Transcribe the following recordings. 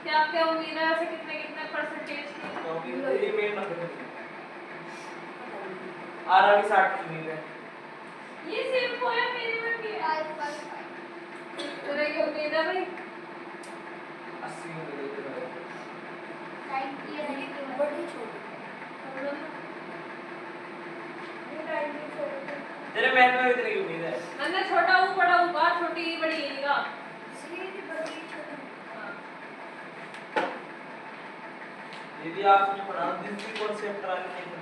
क्या क्या उम्मीद है ऐसे कितने कितने परसेंटेज की? ये मेन ना आरा की 60 की उम्मीद है। ये सेम होया मेरे में भी आज पर तेरे की उम्मीद है भाई 80 उम्मीद है। टाइम ये है कि बड़ी छोटी तेरे मैथ में कितने की उम्मीद है? मैंने छोटा हूँ बड़ा हूँ बात छोटी बड़ी है यदि आपने पढ़ा दिन की कॉन्सेप्ट आ रही है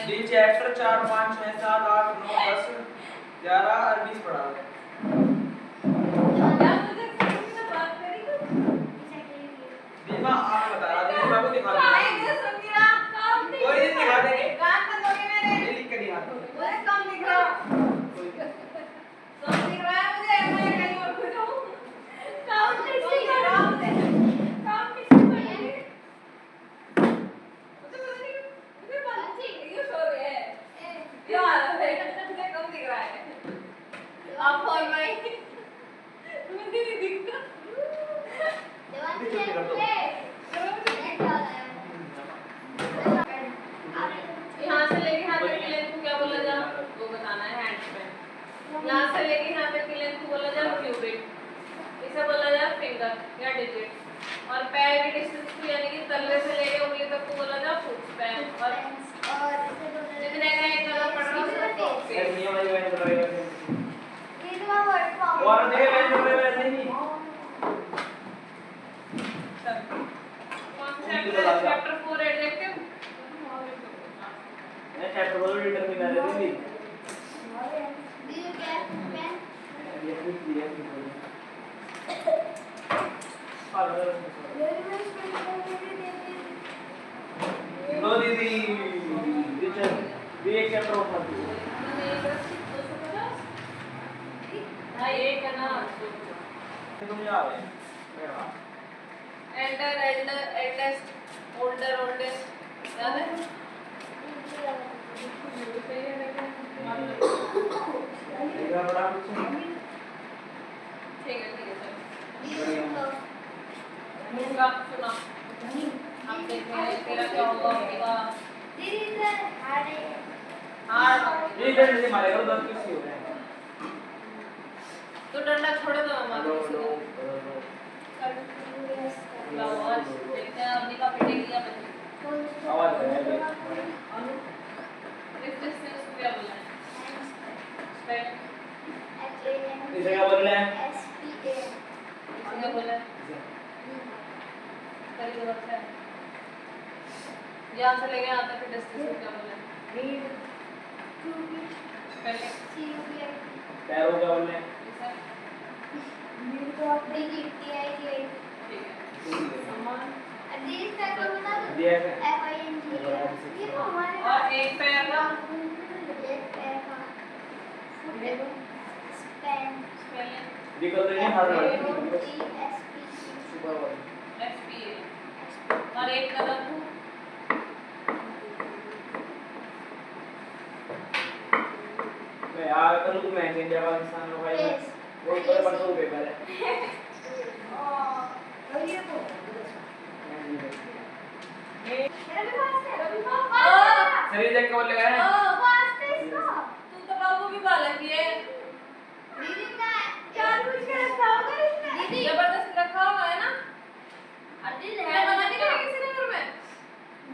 डी चैप्टर 4 5 6 7 8 9 10 11 और 20 पढ़ा है। दीपा आप बता रहा दीपा को दिखा दे कोई नहीं दिखा देंगे ये लिख के दिखा दो आप और मैं मुझे नहीं दिखता यहाँ से लेके यहाँ तक की लेंथ को क्या बोला जा वो बताना है हैंड पे यहाँ से लेके यहाँ तक की लेंथ को बोला जा क्यूबिट इसे बोला जा फिंगर या डिजिट और पैर की डिस्टेंस को यानी कि तलवे से लेके उंगली तक को बोला जा फुट पैर और जितने का एक कलर पड़ रहा है उसको यार नियम वाली मैंने बताया और देखे मैंने बोले वैसे ही चैप्टर 4 एडजेक्टिव मैं चैप्टर 4 डिटरमिनर है दीदी ये कुछ दिया नो दीदी टीचर भी एक चैप्टर उठा दो हां एक है ना तुम जा रहे एल्डर एल्डेस्ट ओल्डर ओल्डेस्ट याद है मेरा बड़ा कुछ ठीक है सर मुझे सुना हम देखते हैं तेरा क्या होगा हार्ड ये डंडे से मारेगा दर्द किसी हो रहा है तो डंडा छोड़े दो हमारे आवाज देखते हैं अपनी का पिटेगी या बचेगी आवाज है रेजिस्टेंस को क्या बोलना है स्पेल इसे क्या बोल रहे हैं इसे क्या बोलना है कई जगह से यहाँ से लेके यहाँ तक के डिस्टेंस को क्या बोलना है स्पेलिंग पैरों क्या बोल रहे हैं और एक पैर का निकल रही है हर और एक कदम मैं यार कल को मैच इंडिया पाकिस्तान में भाई वो बड़े परसों पेपर है शरीर देख के बोल लगा है तू तो बाबू भी बालक ही है जबरदस्ती रखा होगा है ना मैं मना नहीं करेगी किसी ने घर में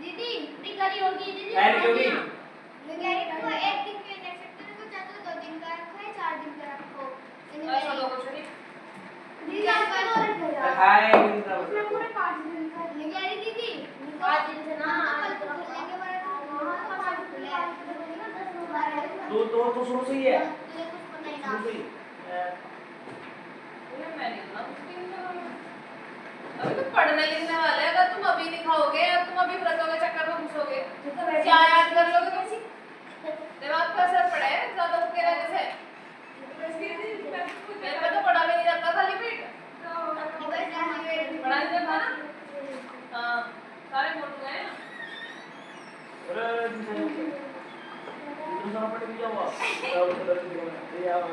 दीदी निकली होगी दीदी ऐड क्योंकि को एक दिन के नेक्स्ट को चाहते 2 दिन का रखो या 4 दिन का रखो ऐसा लोग कुछ नहीं दीदी आपका और करा हाय इंद्रा इसमें पूरे 5 दिन का निकली दीदी 5 दिन से ना कल तो लेके बड़ा तो शुरू से ही है तुझे कुछ पता ही ना शुरू से ही मैं नहीं ना अभी तो पढ़ने लिखने वाले हैं अगर तुम अभी नहीं खाओगे अब तुम अभी व्रतों के चक्कर में घुसोगे क्या याद कर लोगे कैसी दिमाग पर असर पड़े ज्यादा भूखे रहने से पट भी जाओ सब तरफ से ये आओ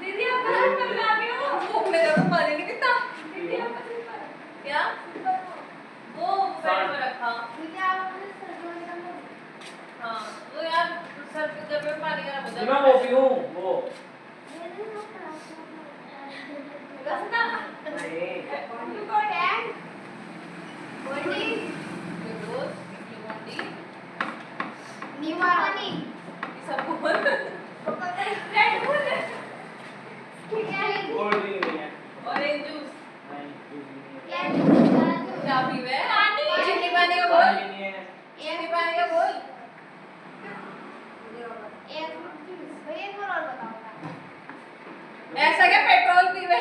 दीदी आप गलत कर रहे हो भूख में जरूर मारे नहीं कितना दीदी आप क्या वो पेट में रखा दीदी आप मुझे सर्दियों में कम हाँ वो यार सर पे जब मैं पानी का जी मैं वो पीऊं वो गंदा नहीं You got egg? Body? Rose लिमोनी Niwani? ये सब बोल रेड बुल कोल्ड ड्रिंक नहीं है ऑरेंज जूस नहीं जूस नहीं है क्या पीवे चीनी पानी का बोल पानी नहीं है चीनी पानी का बोल ऐसा क्या पेट्रोल पीवे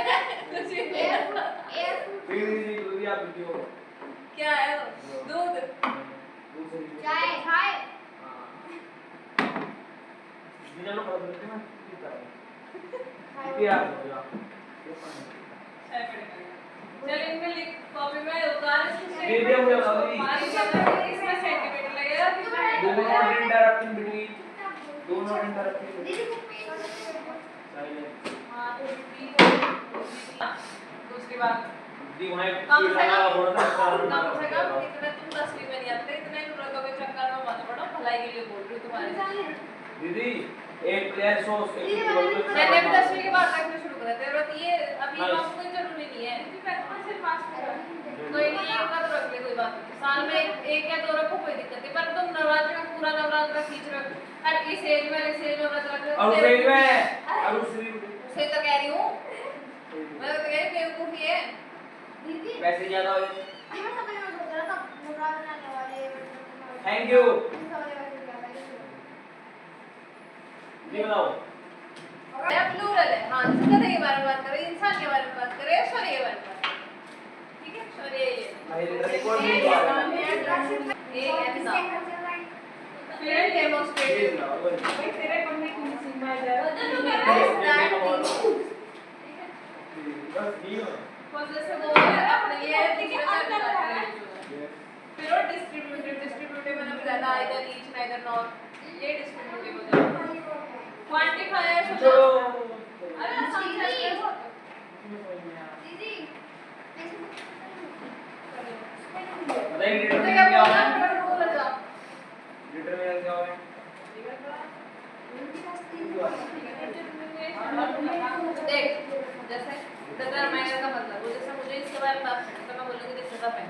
पी लीजिए दूध या पियो क्या है वो? दूध दूसरी चाय खाए बिना लो खराब करते हैं पीता है पिया चल इनमें लिख कॉपी में उतार इसमें दीदी मुझे बता दी इसमें सेंटीमीटर लगेगा do not interrupt in between do not interrupt in between दीदी को पेट silence हाँ तो दूसरी बात दी उन्हें कम से लगा कम बोलता है इतने तुम 10वीं में नहीं आते इतने लोगों के चक्कर में मत पड़ो भलाई के लिए बोल रही हूँ तुम्हारे दीदी एक प्लेयर सो उसके मैंने भी 10वीं के बाद रखना शुरू करा तेरे बात ये अभी बात कोई जरूरी नहीं है कोई नहीं एक का तो रख ले कोई बात नहीं साल में एक या दो रखो कोई दिक्कत नहीं पर तुम नवरात्र का पूरा नवरात्र खींच रहे हो हर इस एज में नवरात्र रख रहे हो और उसे में और उसे उसे तो कह रही हूँ मैं तो कह रही बेवकूफी है दीदी पैसे ज्यादा हो मैं समझ में सोच रहा था बुरा बनाने वाले थैंक यू इन सब वाले क्या था जी बताओ या प्लूरल है हाँ जिसका के बारे में बात करें इंसान के बारे में बात करें शौर्य के बारे में बात करें ठीक है शौर्य भाई रिकॉर्ड नहीं हुआ एक ऐसा फिर डेमोंस्ट्रेट भाई तेरे पढ़ने की सीमा है तो जो कह रहा है दैट बस नहीं हो जैसे वो है अपने लिए दूसरे से निकालते हैं फिर वो डिस्ट्रीब्यूटिव मतलब ज्यादा आइदर ईच नाइदर नॉर ये डिस्ट्रीब्यूटिव हो जाता है क्वांटिफायर जो अरे आसान से दीदी बताइए तो डिटरमिनेंट क्या क्या बोलना है है बोल जा डिटरमिनेंट क्या है देख जैसे डिटरमाइनर का मतलब वो जैसे मुझे इसके बारे में बात करनी तो मैं बोलूंगी दिस इज अ पेन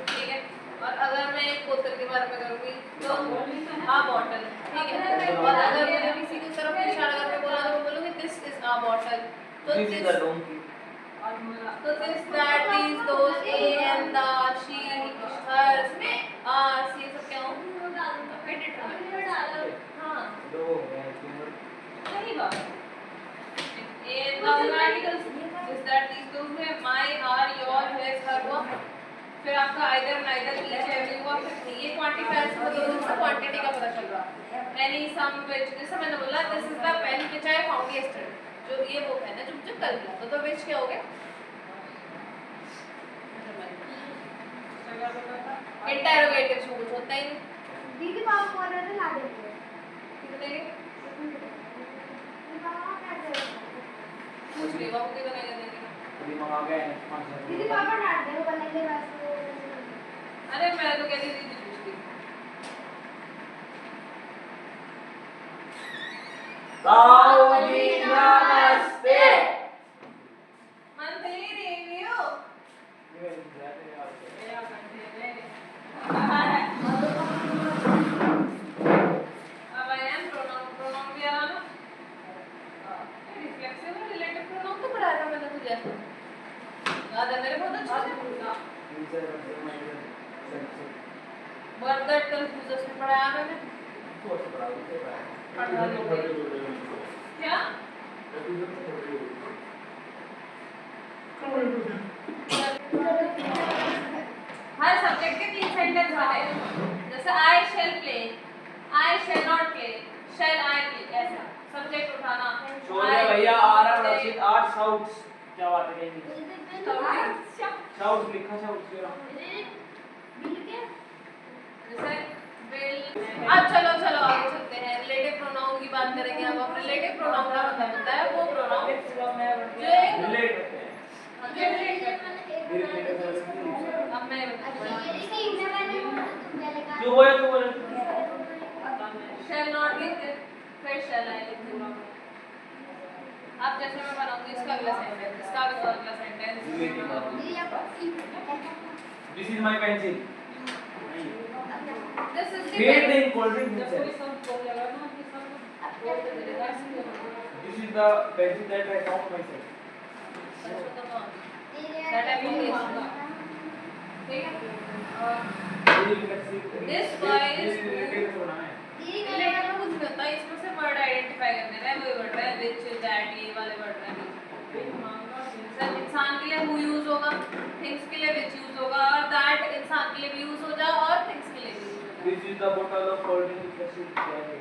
ठीक है और अगर मैं एक बोतल के बारे में करूंगी तो आ बॉटल ठीक है और अगर मैंने किसी की तरफ इशारा करके बोला तो मैं बोलूंगी दिस इज अ बॉटल तो दिस इज द डोंकी तो this that these those a and the she hers us ये सब क्या हो फिर डिटरमाइनर हां दो सही बात in the articles is that these those who have my are your his her हुआ फिर आपका either neither each every हुआ फिर ये quantifier से मतलब उसका quantity का पता चल रहा any some which जैसे मैंने बोला this is the pen which I found yesterday जो ये वो पेन है जो कल मिला तो which क्या हो गया interrogative से कुछ होता ही नहीं दीदी बाबू बोल रहे थे ला देंगे कितने के दीदी बाबा क्या कर रहे हैं कुछ नहीं बाबू के तो नहीं देंगे अभी मंगा गए हैं दीदी पापा डांट दे वो बनेंगे वैसे अरे मैं तो कहती थी पूछती ताऊजी नमस्ते मंथली रिव्यू अब आई एम प्रोनाउन भी आ रहा ना रिफ्लेक्सिव और रिलेटिव प्रोनाउन तो पढ़ाया था मैंने तुझे याद है मेरे बहुत अच्छा से वर्ड दैट कंफ्यूजर्स में पढ़ाया मैंने पढ़ा लो क्या हर सब्जेक्ट के 3 सेंटेंस बने जैसे I shall play I shall not play shall I play ऐसा सब्जेक्ट उठाना शोले भैया आरम रशीद 8 शाउट्स क्या बात है कहीं शाउट्स लिखा शाउट्स मिल के जैसे अब चलो चलो आगे चलते हैं, रिलेटिव प्रोनाउन की बात करेंगे। अब रिलेटिव प्रोनाउन का मतलब होता है वो प्रोनाउन जो एक रिलेट अब मैं तू बोल शैल नॉट लिखते फिर शैल आई लिखते। अब जैसे मैं बनाऊंगी इसका अगला सेंटेंस, इसका अगला sentence this is my pencil this is Read the important sentence. This is the pencil that I found myself. that I found This boy is related होना है। रिलेटेड में कुछ नहीं होता, इसमें से वर्ड आइडेंटिफाई करने हैं, वही वर्ड है which that ये वाले वर्ड हैं। सर इंसान के लिए who यूज होगा, things के लिए which यूज होगा, और that इंसान के लिए भी यूज हो जाए और things के लिए भी यूज हो जाए। This is the bottle of cold drink that is there.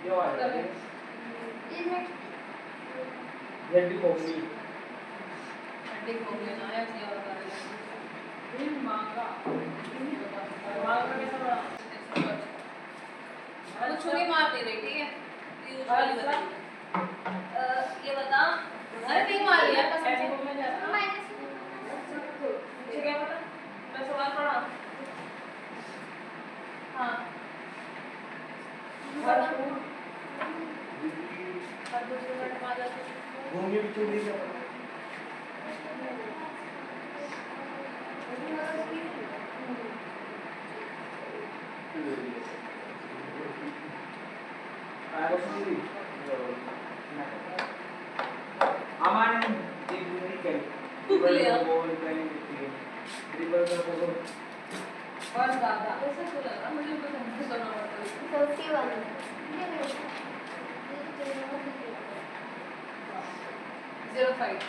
ये वाला है। Let me copy. ठीक हो गया ना, ऐसे और कर लेंगे। कुछ नहीं मार दे रही, ठीक है? यूज वाली बता। ये बता, अरे नहीं मार लिया कसम से। ठीक है बता, मैं सवाल पढ़ा। हाँ। बता। हर दूसरे मिनट में आ जाते हैं। घूमने भी चल रही है। Aman diberikan. और ज़्यादा ऐसा क्यों लग रहा मुझे? कुछ हमको करना पड़ता है। 05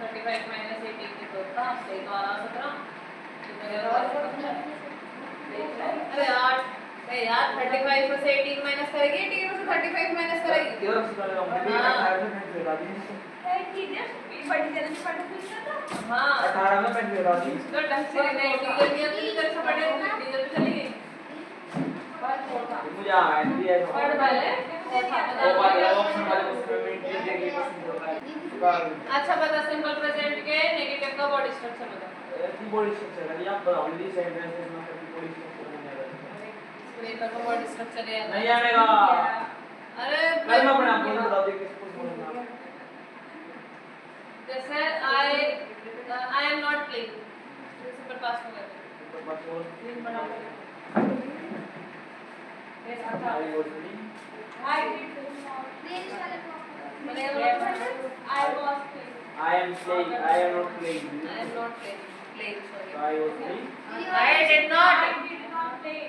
35 minus 18 की तो था सही, 12 17 अरे यार 35 में से 18 माइनस करेगी, 18 में से 35 माइनस करेगी। हाँ 18 में पेंट लगा दी। तो ढंग से नहीं टीचर की अपनी तरफ से पढ़े टीचर पे चली गई। मुझे आइडिया है। पढ़ वाले वो वाला ऑप्शन वाले उसमें में देगी पसंद होता है। अच्छा बता, सिंपल प्रेजेंट के नेगेटिव का बॉडी स्ट्रक्चर बता। की बॉडी स्ट्रक्चर है या पर ऑलरेडी सेंटेंसेस में की बॉडी स्ट्रक्चर नहीं है। पेपर का बॉडी स्ट्रक्चर है नहीं आएगा। अरे करना पड़ेगा, बोल बता दे किसको बोलना। जैसे I am not playing, simple past में करते तो बस और तीन बना I was reading. I am playing. I am not playing. I am not playing, sorry. I was playing. I did not play.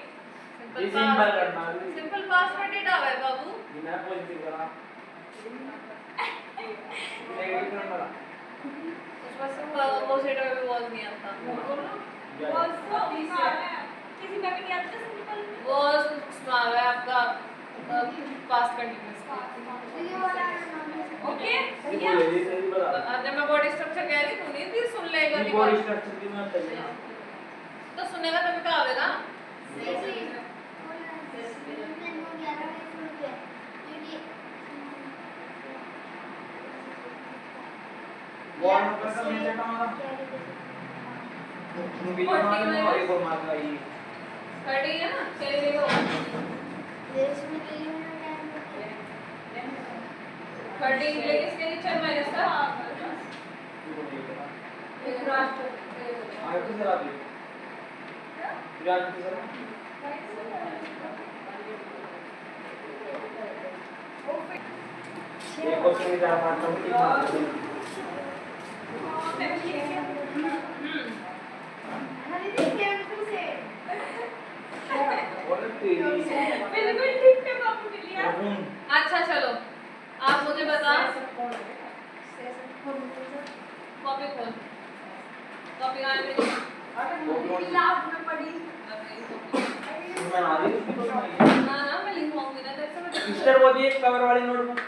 This symbol करना। सिंपल पास्ट में did आवे बाबू। बिना पॉजिटिव करा। नेगेटिव करना। उसमें सिंपल अपोजिट में भी was नहीं आता। Was so किसी का भी नहीं आता सिंपल। वॉज उसमें आवे आपका पास्ट कंटिन्यूअस। ओके ये बोले ये सही बता। जब मैं बॉडी स्ट्रक्चर कह रही तू नहीं थी, सुन लेगा ये नहीं बॉडी स्ट्रक्चर की मैं बताइए। तो सुनेगा तभी तो आवेगा। वॉर्म अप कर नीचे टांगा। मूवी में और एक और मार गई। कटिंग है ना, चले देखो। 30 इंग्लिश किसके नीचे माइनस का? एक राष्ट्र आगे से चला दे। याद से चला। एक क्वेश्चन इधर पार्ट में ठीक मार दे। और तेरी बिल्कुल ठीक है बाबू ने लिया। अच्छा चलो आप मुझे बता, कॉपी खोल, कॉपी कहाँ है मेरी? लाभ में पड़ी। मैं आ रही हूँ तो ना मैं लिखवाऊंगी ना, तेरे से मैं सिस्टर वो भी एक कवर वाली नोटबुक।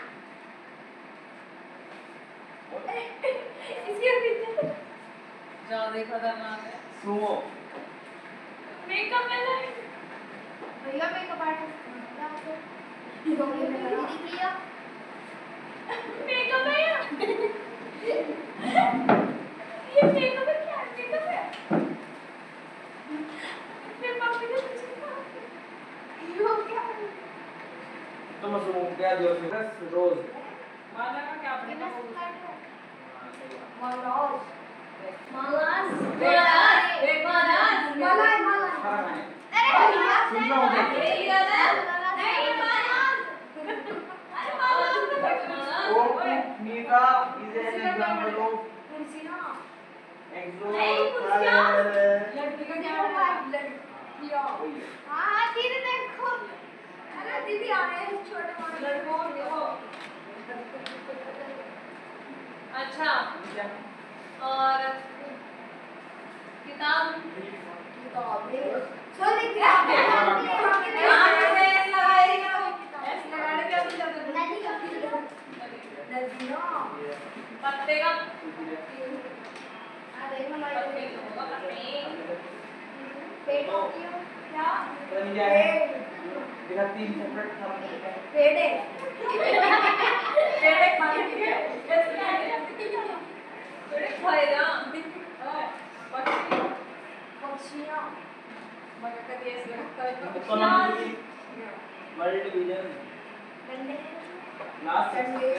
ज्यादा ही खतरनाक है। सुमो मेकअप में लगे भैया मेकअप आर्टिस्ट दीदी किया मेकअप है ये मेकअप है क्या मेकअप है मेरे पापा ने यो क्या तुम सुमो क्या दियो रोज माला का क्या पड़ेगा वो मलाज महाराज मलाई खाना खाने अरे भैया सुन रहा हूँ मैं। नहीं मलाज Cook Mika is an example of कुर्सी ना exotic हाँ दीदी देखो अरे दीदी आ रहे हैं छोटे मोटे लड़कों देखो अच्छा और किताब सोनी पत्ते का अरे पत्ते होगा पत्ते पेड़ क्या क्या है देखा 3 सेपरेट पेड़े पेड़े खाने के पेड़े खाएगा पक्षी पक्षियाँ मगर कभी ऐसे लगता है इकोनॉमी वर्ल्ड डिवीजन डंडे लास्ट डंडे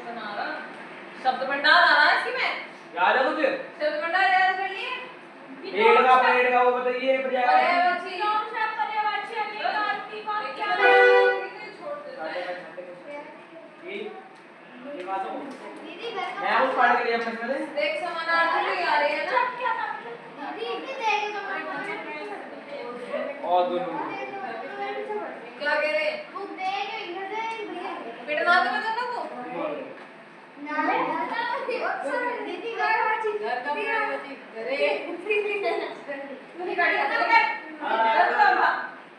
बना रहा शब्द भंडार आ रहा है इसकी में याद है कुछ शब्द भंडार याद कर लिए पेड़ का वो बताइए पर्यायवाची पर्यायवाची अनेकार्थी वाक्य छोड़ देता है ये बात हो दीदी घर का मैं उस पढ़ के लिए अपने में देख समानार्थी भी आ रही है ना दीदी देखे तो और दोनों क्या कह रहे बुक देखे इधर से भैया पिटना तो मैं दोनों को ना दीदी घर वाची घर का पर्यायवाची अरे दीदी तूने गाड़ी आता है घर का बा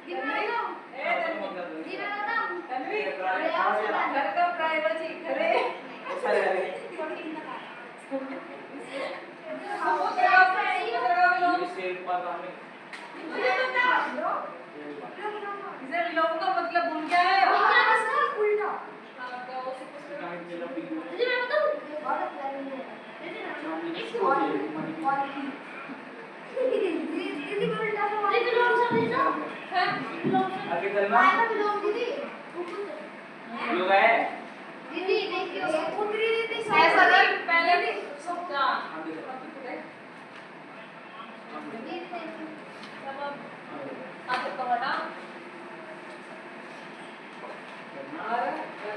दीदी बता तन्वी घर का पर्यायवाची अरे अच्छा लगा ये शेर पर हमें इसे लोगों का मतलब भूल गया है उल्टा आपका वो सुपर दीदी मैं बताऊं बहुत अच्छा है दीदी को उल्टा से दीदी लोग सब देखो है आगे चलना आया लोग दीदी लोग आए दीदी देखियो उतरी दीदी ऐसा नहीं पहले भी क्या दीदी देखियो अब आप तो हटा और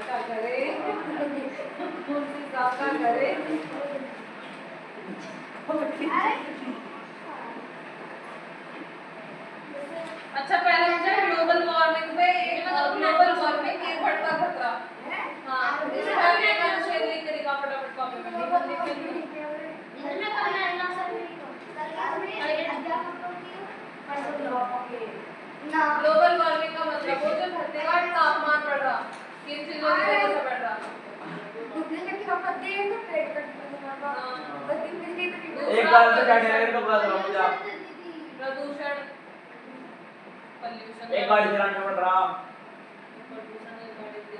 क्या करे कुर्सी साफ करे अरे अच्छा पहले मुझे ग्लोबल वार्मिंग पे ग्लोबल वार्मिंग एक बढ़ता खतरा हाँ इस पहले का शेयर लिख के दिखा फटाफट कॉपी में इतना करना है ना सर ना ग्लोबल वार्मिंग का मतलब वो जो धरती का तापमान बढ़ रहा किन चीजों की वजह से बढ़ रहा एक बार से क्या करेंगे तो बता दो मुझे आप प्रदूषण पॉल्यूशन एक गाड़ी चलाने पड़ रहा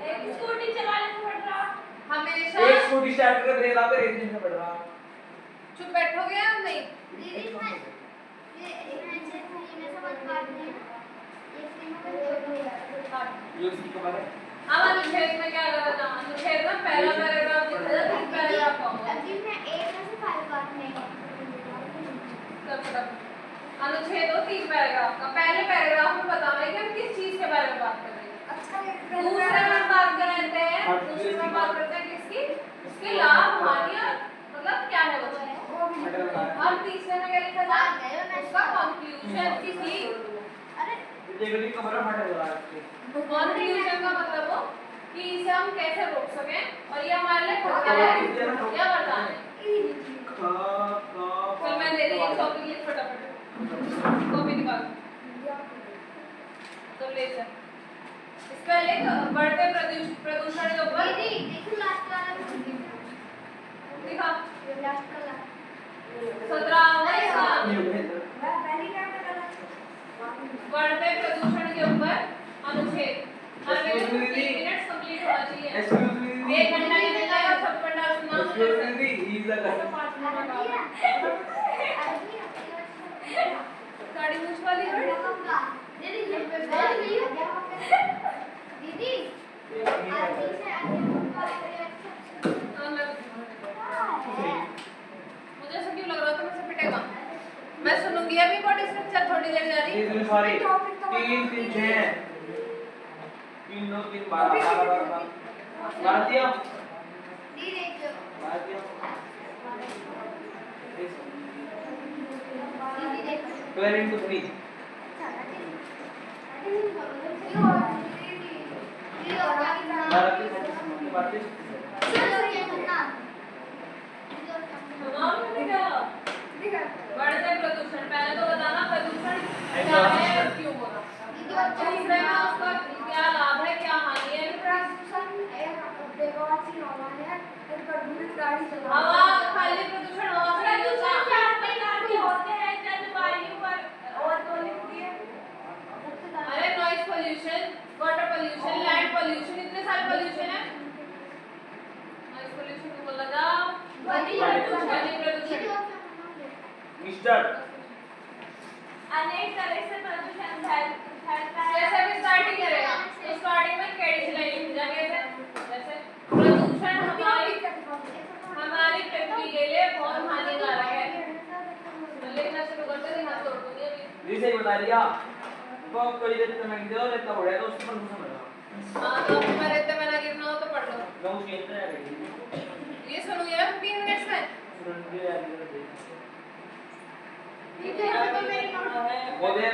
एक स्कूटी चलाने को पड़ रहा हमेशा एक स्कूटी स्टार्ट करके ब्रेक दबा के रेस में पड़ रहा चुप बैठोगे या नहीं दीदी मैं ये समझ पा रही हूं ये सिंपल ये उसकी खबर है अब अनुच्छेद में क्या कर रहा था अनुच्छेद में पहला पैराग्राफ दिखा था तीन पैराग्राफ का अभी मैं एक में से 5 बात नहीं अनुच्छेद हो 3 पैराग्राफ का पहले पैराग्राफ में बताना है कि हम किस चीज के बारे में बात कर रहे हैं अच्छा दूसरे में बात कर रहे हैं दूसरे में बात करते हैं किसकी उसके लाभ हानियां मतलब क्या है वो चीज और तीसरे में क्या लिखा था उसका कंक्लूजन किसी अरे देखो ये खबर है फटे हो रहा है कंक्लूजन का मतलब हो कि इसे हम कैसे रोक सकें और ये हमारे लिए खतरा है या वरदान है चल मैं दे रही हूं कॉपी लिख फटाफट कॉपी निकाल तो ले चल इस पहले बढ़ते प्रदूषण के ऊपर दीदी देखो लास्ट गाड़ी मूछ वाली है दीदी मुझे ऐसा क्यों लग रहा था मुझसे पिटेगा मैं सुनूंगी अभी बॉडी स्ट्रक्चर थोड़ी देर जा रही सॉरी 3 3 6 3 9 3 12 12 दिया दीदी 12 दिया दीदी देख 12 into 3 बढ़ते प्रदूषण पहले तो बताना प्रदूषण क्या है और क्यों हो रहा है दूसरे में उसका क्या लाभ है क्या हानि है हवा खाली प्रदूषण हवा से नहीं होता चार प्रकार के होते हैं जलवायु और अरे noise pollution water pollution land pollution इतने सारे पोल्यूशन है नॉइज पोल्यूशन को बोला जा ध्वनि प्रदूषण मिस्टर अनेक तरह से प्रदूषण फैलता है जैसे भी स्टार्टिंग करेगा तो स्टार्टिंग में केड़ी से लाइन लिखी जाएगी जैसे प्रदूषण हमारी पृथ्वी के लिए बहुत हानिकारक है लेकिन शुरू करते हैं हाथ तोड़ दूंगी अभी जी सही बता दिया तो कोई रेत में गिर जाओ रेत उड़े तो उस पर घुसा मरेगा हां तो मैं रहते में ना गिरना हो तो पढ़ लो गांव के अंदर आ गई ये सुनो यार 3 मिनट्स में वो दे